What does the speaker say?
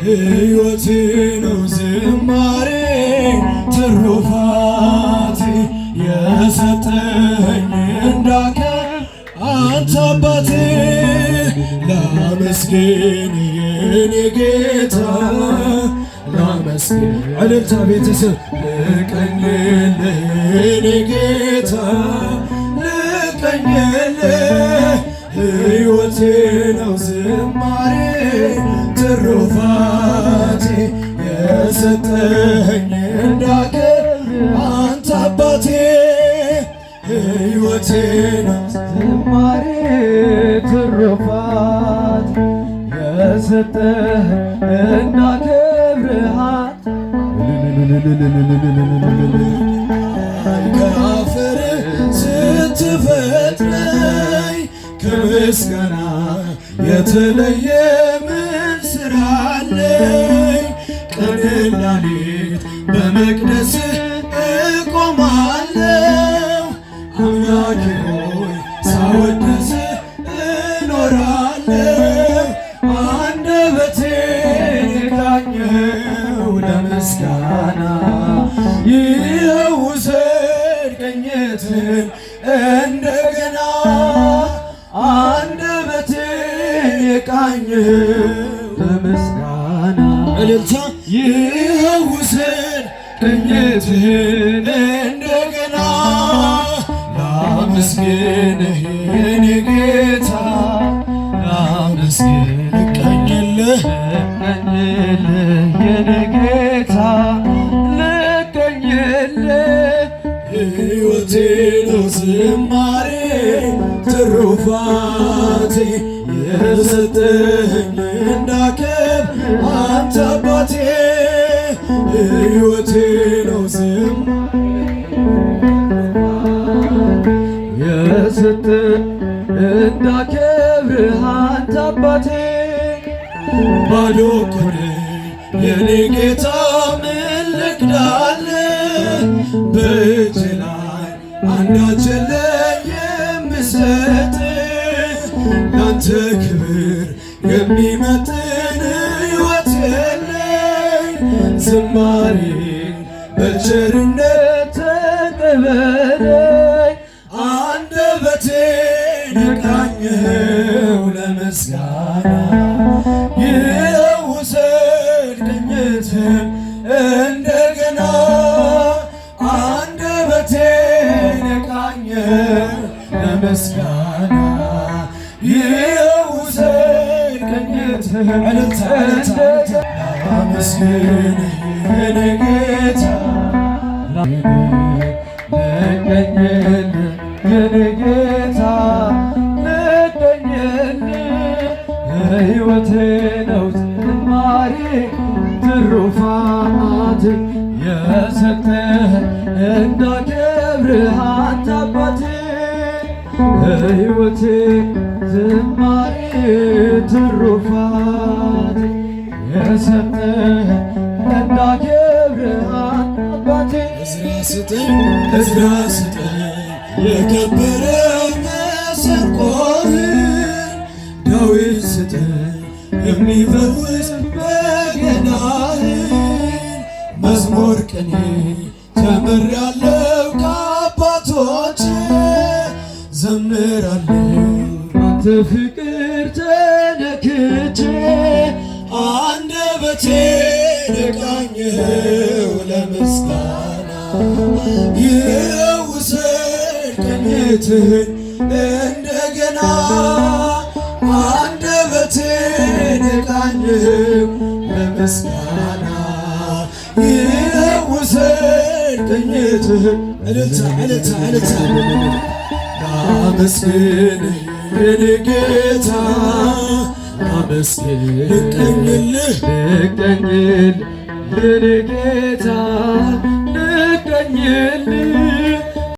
ሕይወቴ ነው ዝማሬ ትሩፋቴ የሰጠኝ እንዳከብር አንተ አባቴ ላመስግን የኔ ጌታ ላመስግን እልልታ ቤተሰብ ልቀኝልህ የኔ ጌታ ልቀኝልህ ሕይወቴ ነው ዝማሬ ትሩፋቴ የሰጠኝ እንዳከብር አንተ አባቴ ሕይወቴ ነው ዝማሬ ትሩፋቴ የሰጠኝ እንዳከብር ከአፈር ስትፈጥረኝ ከምስጋና የተለየ ምን ስራ አለኝ? ቀንና ሌት በመቅደስ እቆማለሁ። አምላኬ ሆይ ሳወድስ እኖራለሁ። አንደበቴን ቃኘው ለምስጋና ይኸው ውሰድ ቅኝትን እንደገና አንደበቴን የቃኘው ለምስጋና እልልታ ይኸው ውሰድ ቅኝትን እንደገና ላመስግንህ የኔ ጌታ ላመስግን ልቀኝልህ የኔ ጌታ ልቀኝልህ ሕይወቴ ነው ዝማሬ ትሩፋቴ የሰጠኝ እንዳከብር አንተ አባቴ ሕይወቴ ነው ዝማሬ የሰጠኝ እንዳከብር አንተ አባቴ ባዶ እኮ ነኝ የኔ ጌታ ምን ልክዳለህ በእጅ ላይ አንዳች የለኝ የምሰጥ ላንተ ክብር የሚመጥን ሕይወት የለኝ ዝማሬ በቸርነት ተቀበለኝ አንደበቴን ቃኘው ለምስጋና ይኸው ውሰድ ቅኝትን እንደገና አንደበቴን ቃኘው ለምስጋና ይኸው ውሰድ ቅኝትን እንደገና ላመስግንህ የኔ ጌታ ልቀኝልህ የኔ ጌታ ልቀኝልህ ሕይወቴ ነው ዝማሬ ትሩፋቴ የሰጠህ እንዳከብርህ አንተ አባቴ ሕይወቴ ዝማሬ ትሩፋቴ የሰጠህ እንዳከብርህ አንተ አባቴ እዝራ ስጠኝ የከበረ መሰንቆህን ዳዊት ስጠኝ የሚፈውስ በገናህን መዝሙር ቅኔ ተምሬአለሁ ከአባቶች ዘምራለሁ ባንተ ፍቅር ተነክቼ አንደበቴን ቃኘው ለምስጋና ይኸው ውሰድ ቅኝትህን እንደገና አንደበቴን ቃኘው ለምስጋና ይኸው ውሰድ ቅኝትህን እልልታ እልልታ እልልታ ላመስግንህ የኔ ጌታ ላመስግን ልቀኝልህ ልቀኝልህ የኔ ጌታ ልቀኝልህ